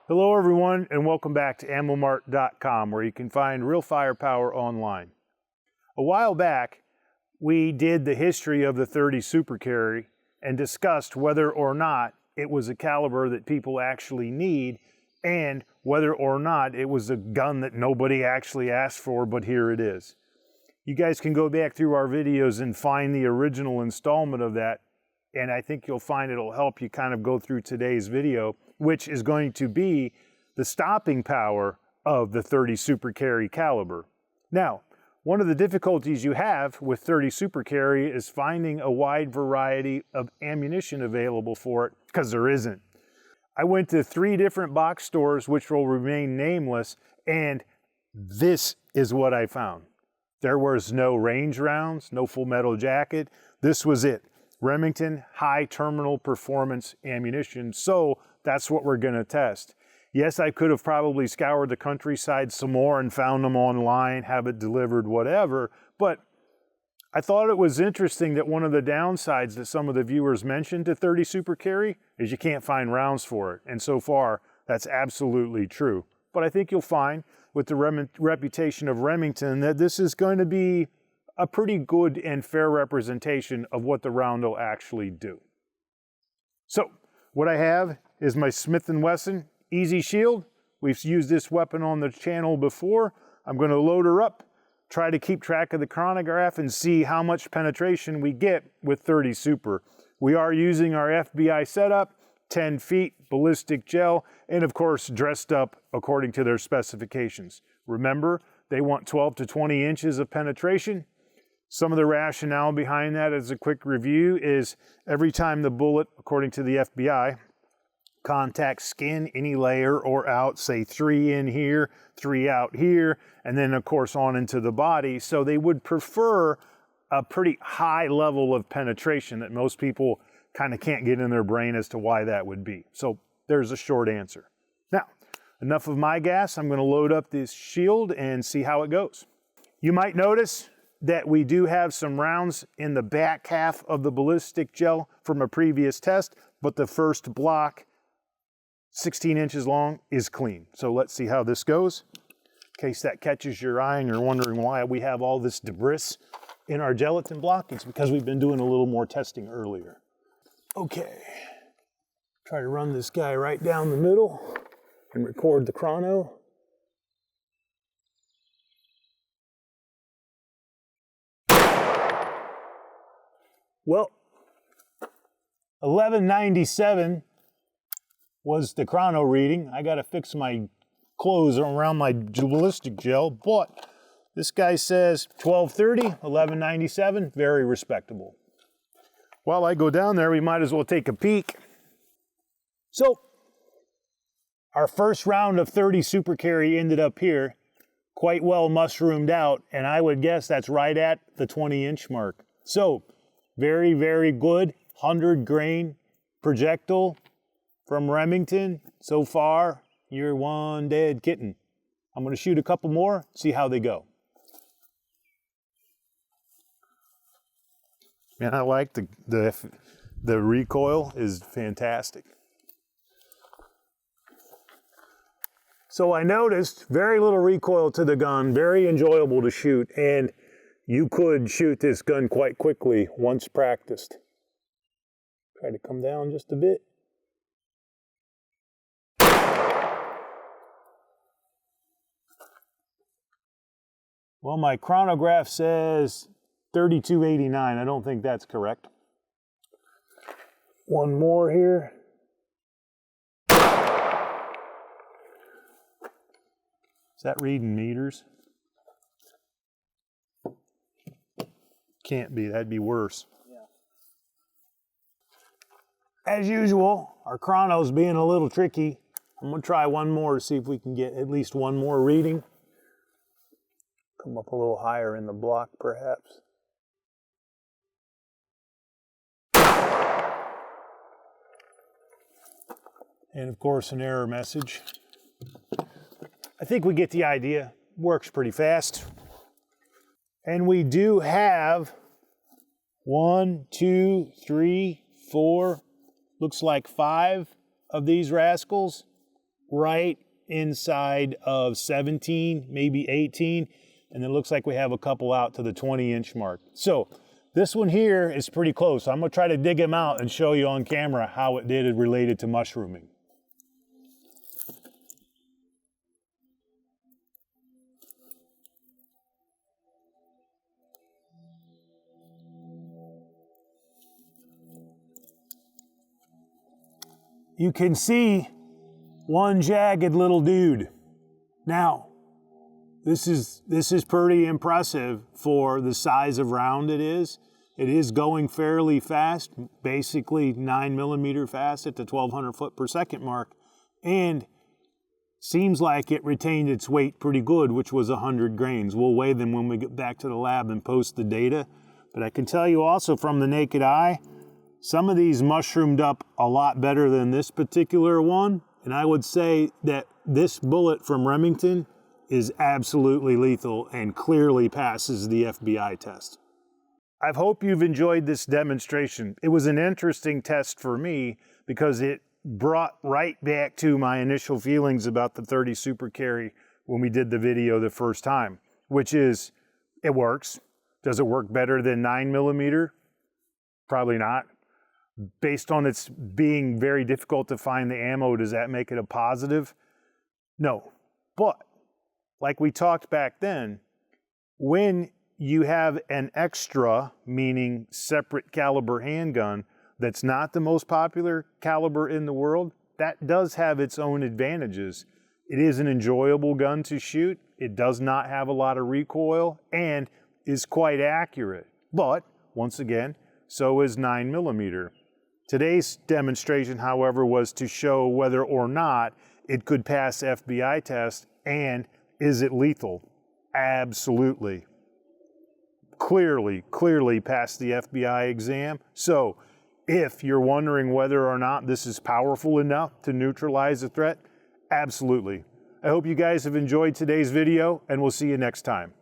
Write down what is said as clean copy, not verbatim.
Hello everyone, and welcome back to AmmoMart.com, where you can find real firepower online. A while back, we did the history of the .30 Super Carry and discussed whether or not it was a caliber that people actually need and whether or not it was a gun that nobody actually asked for, but here it is. You guys can go back through our videos and find the original installment of that, and I think you'll find it'll help you kind of go through today's video, which is going to be the stopping power of the .30 Super Carry caliber. Now, one of the difficulties you have with .30 Super Carry is finding a wide variety of ammunition available for it, because there isn't. I went to 3 different box stores, which will remain nameless, and this is what I found. There was no range rounds, no full metal jacket. This was it. Remington high terminal performance ammunition. So that's what we're gonna test. Yes, I could have probably scoured the countryside some more and found them online, have it delivered, whatever, but I thought it was interesting that one of the downsides that some of the viewers mentioned to .30 Super Carry is you can't find rounds for it. And so far, that's absolutely true. But I think you'll find with the reputation of Remington that this is going to be a pretty good and fair representation of what the round will actually do. So, what I have is my Smith & Wesson Easy Shield. We've used this weapon on the channel before. I'm going to load her up, try to keep track of the chronograph and see how much penetration we get with .30 Super. We are using our FBI setup, 10 feet, ballistic gel, and of course dressed up according to their specifications. Remember, they want 12 to 20 inches of penetration. Some of the rationale behind that, as a quick review, is every time the bullet, according to the FBI, contacts skin, any layer or out, say 3 in here, 3 out here, and then of course on into the body. So they would prefer a pretty high level of penetration that most people kind of can't get in their brain as to why that would be. So there's a short answer. Now, enough of my gas. I'm going to load up this shield and see how it goes. You might notice that we do have some rounds in the back half of the ballistic gel from a previous test, but the first block, 16 inches long, is clean. So let's see how this goes. In case that catches your eye and you're wondering why we have all this debris in our gelatin block, it's because we've been doing a little more testing earlier. Okay, try to run this guy right down the middle and record the chrono. Well, 1197 was the chrono reading. I gotta fix my clothes around my ballistic gel, but this guy says 1230, 1197, very respectable. While I go down there, we might as well take a peek. So, our first round of .30 Super Carry ended up here, quite well mushroomed out, and I would guess that's right at the 20-inch mark. So, very, very good 100 grain projectile from Remington. So far, you're one dead kitten. I'm going to shoot a couple more, see how they go. Man, I like the recoil is fantastic. So I noticed very little recoil to the gun, very enjoyable to shoot, and you could shoot this gun quite quickly once practiced. Try to come down just a bit. Well, my chronograph says 3289. I don't think that's correct. One more here. Is that reading meters? Can't be, that'd be worse. Yeah. As usual, our chrono's being a little tricky. I'm gonna try one more to see if we can get at least one more reading. Come up a little higher in the block, perhaps. And of course, an error message. I think we get the idea. Works pretty fast. And we do have 1, 2, 3, 4, looks like 5 of these rascals right inside of 17, maybe 18, and it looks like we have a couple out to the 20-inch mark. So this one here is pretty close. I'm gonna try to dig him out and show you on camera how it did related to mushrooming. You can see one jagged little dude. Now, this is pretty impressive for the size of round it is. It is going fairly fast, basically 9mm fast at the 1200 foot per second mark, and seems like it retained its weight pretty good, which was 100 grains. We'll weigh them when we get back to the lab and post the data. But I can tell you also from the naked eye, some of these mushroomed up a lot better than this particular one. And I would say that this bullet from Remington is absolutely lethal and clearly passes the FBI test. I hope you've enjoyed this demonstration. It was an interesting test for me because it brought right back to my initial feelings about the 30 Super Carry when we did the video the first time, which is, it works. Does it work better than 9mm? Probably not. Based on its being very difficult to find the ammo, does that make it a positive? No. But, like we talked back then, when you have an extra, meaning separate caliber handgun, that's not the most popular caliber in the world, that does have its own advantages. It is an enjoyable gun to shoot, it does not have a lot of recoil, and is quite accurate. But, once again, so is 9mm. Today's demonstration, however, was to show whether or not it could pass FBI test, and is it lethal? Absolutely. Clearly passed the FBI exam. So, if you're wondering whether or not this is powerful enough to neutralize a threat, absolutely. I hope you guys have enjoyed today's video, and we'll see you next time.